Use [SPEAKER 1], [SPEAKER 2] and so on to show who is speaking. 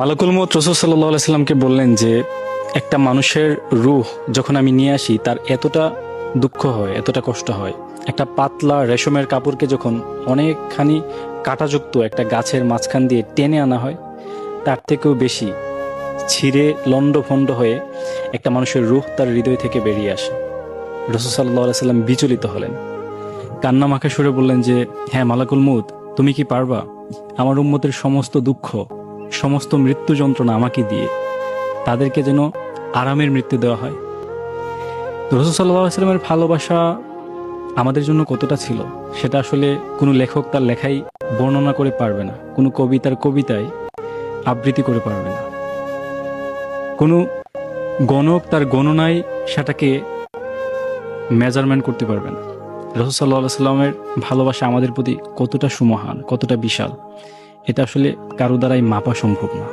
[SPEAKER 1] মালাকুল মউত রাসূল সাল্লাল্লাহু আলাইহি সাল্লামকে বললেন যে একটা মানুষের রূহ যখন আমি নিয়ে আসি তার এতটা দুঃখ হয়, এতটা কষ্ট হয়। একটা পাতলা রেশমের কাপড়কে যখন অনেকখানি কাঁটাযুক্ত একটা গাছের মাঝখান দিয়ে টেনে আনা হয়, তার থেকেও বেশি ছিঁড়ে লণ্ডভণ্ড হয়ে একটা মানুষের রূহ তার হৃদয় থেকে বেরিয়ে আসে। রাসূল সাল্লাল্লাহু আলাইহি সাল্লাম বিচলিত হলেন, কান্না মাখা সুরে বললেন যে, হ্যাঁ মালাকুল মউত, তুমি কি পারবা আমার উম্মতের সমস্ত দুঃখ, সমস্ত মৃত্যু যন্ত্রণা আমাকে দিয়ে তাদেরকে যেন আরামের মৃত্যু দেওয়া হয়? তো রাসূল সাল্লাল্লাহু আলাইহি সাল্লামের ভালোবাসা আমাদের জন্য কতটা ছিল সেটা আসলে কোনো লেখক তার লেখাই বর্ণনা করে পারবে না, কোনো কবিতার কবিতায় আবৃত্তি করে পারবে না, কোনো গণক তার গণনায় সেটাকে মেজারমেন্ট করতে পারবে না। রাসূল সাল্লাল্লাহু আলাইহি সাল্লামের ভালোবাসা আমাদের প্রতি কতটা সুমহান, কতটা বিশাল, এটা আসলে কারো দ্বারাই মাপা সম্ভব না।